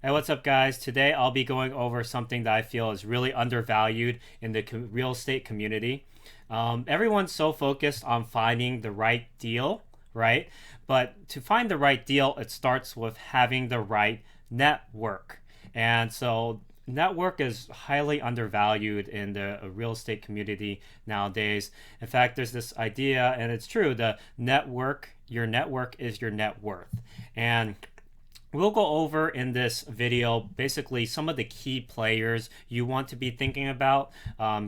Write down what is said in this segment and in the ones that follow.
Hey, what's up, guys? Today I'll be going over something that I feel is really undervalued in the real estate community. Everyone's so focused on finding the right deal, right? But to find the right deal, it starts with having the right network. And so, network is highly undervalued in the real estate community nowadays. In fact, there's this idea, and it's true, your network is your net worth. And we'll go over in this video basically some of the key players you want to be thinking about,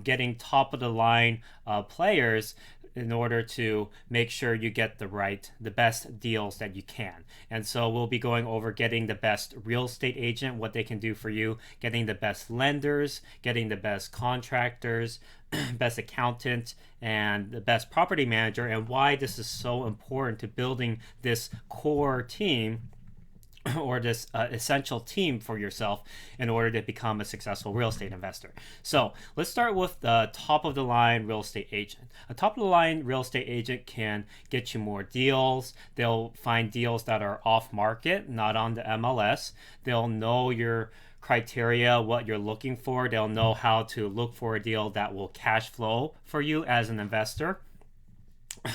getting top of the line players in order to make sure you get the best deals that you can. And so we'll be going over getting the best real estate agent, what they can do for you, getting the best lenders, getting the best contractors, best accountant, and the best property manager, and why this is so important to building this core team or this essential team for yourself in order to become a successful real estate investor. So let's start with the top of the line real estate agent. A top of the line real estate agent can get you more deals. They'll find deals that are off market, not on the MLS. They'll know your criteria, what you're looking for. They'll know how to look for a deal that will cash flow for you as an investor.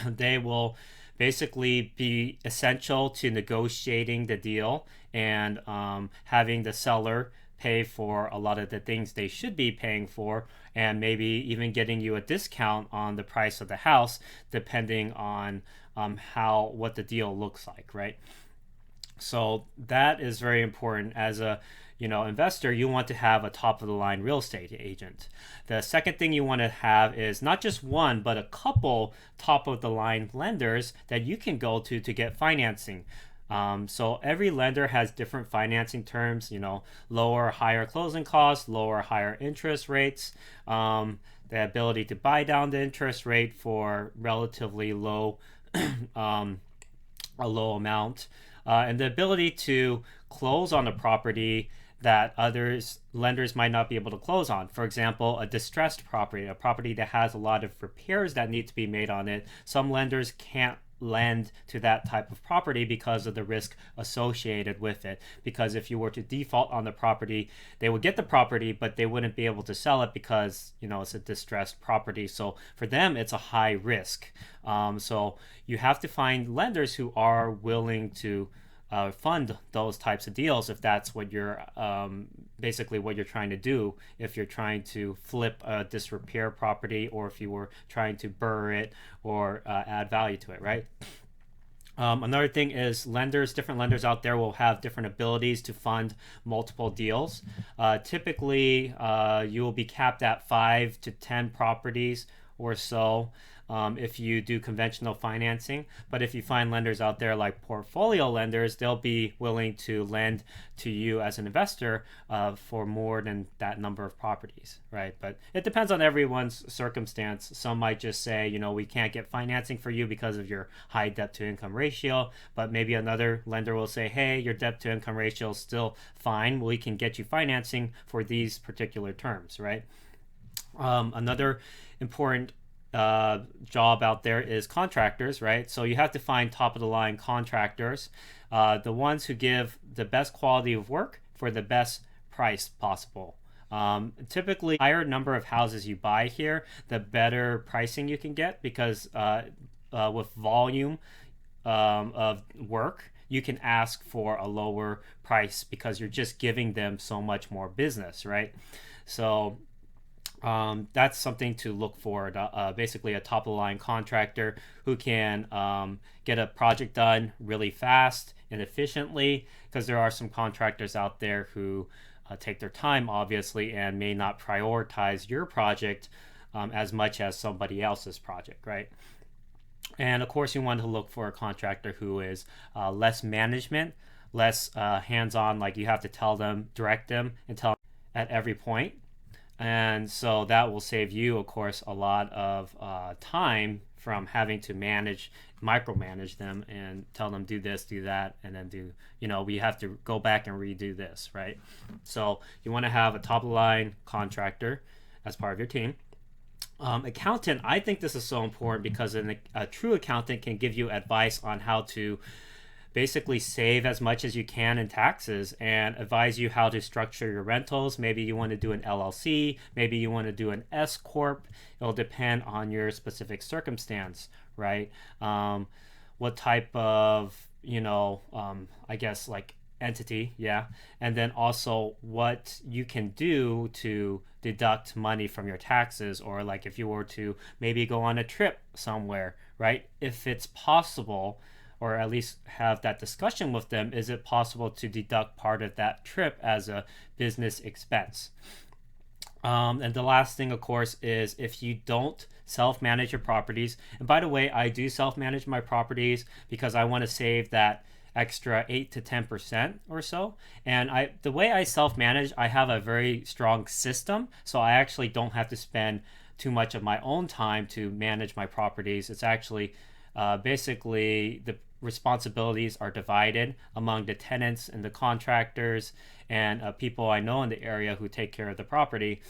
They will basically be essential to negotiating the deal and having the seller pay for a lot of the things they should be paying for, and maybe even getting you a discount on the price of the house depending on what the deal looks like, right? So that is very important. As a investor, you want to have a top of the line real estate agent. The second thing you want to have is not just one but a couple top of the line lenders that you can go to get financing. So every lender has different financing terms, lower, higher closing costs, lower, higher interest rates, the ability to buy down the interest rate for relatively low, a low amount, and the ability to close on a property that others lenders might not be able to close on. For example, a distressed property, a property that has a lot of repairs that need to be made on it. Some lenders can't lend to that type of property because of the risk associated with it. Because if you were to default on the property, they would get the property, but they wouldn't be able to sell it because it's a distressed property. So for them, it's a high risk. So you have to find lenders who are willing to fund those types of deals if that's what you're basically what you're trying to do. If you're trying to flip a disrepair property, or if you were trying to burr it or add value to it, right? Another thing is different lenders out there will have different abilities to fund multiple deals. Typically, you will be capped at 5 to 10 properties or so if you do conventional financing. But if you find lenders out there like portfolio lenders, they'll be willing to lend to you as an investor for more than that number of properties, right? But it depends on everyone's circumstance. Some might just say, we can't get financing for you because of your high debt to income ratio. But maybe another lender will say, hey, your debt to income ratio is still fine. We can get you financing for these particular terms, right? Another important job out there is contractors, right? So you have to find top of the line contractors, the ones who give the best quality of work for the best price possible. Typically, higher number of houses you buy here, the better pricing you can get, because with volume of work, you can ask for a lower price because you're just giving them so much more business, right? So that's something to look for. Basically, a top of the line contractor who can get a project done really fast and efficiently, because there are some contractors out there who take their time, obviously, and may not prioritize your project as much as somebody else's project, right? And of course, you want to look for a contractor who is less management, less hands-on, like you have to direct them, and tell them at every point. And so that will save you, of course, a lot of time from having to micromanage them and tell them do this, do that, and then we have to go back and redo this, right? So you want to have a top of the line contractor as part of your team. Accountant, I think this is so important because a true accountant can give you advice on how to basically save as much as you can in taxes and advise you how to structure your rentals. Maybe you want to do an LLC, maybe you want to do an S corp. It'll depend on your specific circumstance, right? What type of, I guess like entity, yeah, and then also what you can do to deduct money from your taxes, or like if you were to maybe go on a trip somewhere, right? If it's possible, or at least have that discussion with them, is it possible to deduct part of that trip as a business expense? And the last thing, of course, is if you don't self manage your properties. And by the way, I do self manage my properties because I want to save that extra 8 to 10% or so. And the way I self manage, I have a very strong system. So I actually don't have to spend too much of my own time to manage my properties. It's actually basically the responsibilities are divided among the tenants and the contractors and people I know in the area who take care of the property.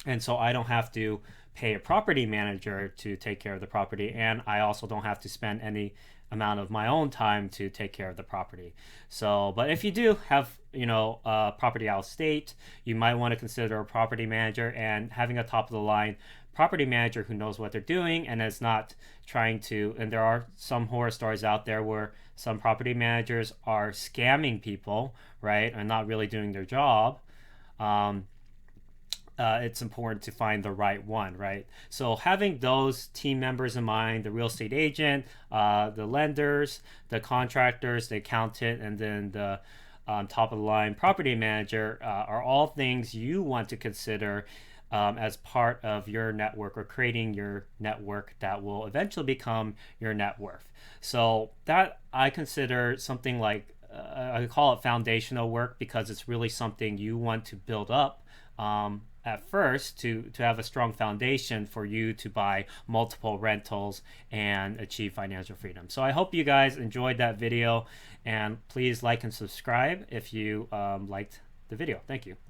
And so I don't have to pay a property manager to take care of the property, and I also don't have to spend any amount of my own time to take care of the property. So, but if you do have, property out of state, you might want to consider a property manager, and having a top of the line property manager who knows what they're doing and is not trying to. And there are some horror stories out there where some property managers are scamming people, right, and not really doing their job. It's important to find the right one, right? So having those team members in mind, the real estate agent, the lenders, the contractors, the accountant, and then the top of the line property manager are all things you want to consider as part of your network, or creating your network that will eventually become your net worth. So that I consider something like, I call it foundational work, because it's really something you want to build up at first to have a strong foundation for you to buy multiple rentals and achieve financial freedom. So I hope you guys enjoyed that video, and please like and subscribe if you liked the video. Thank you.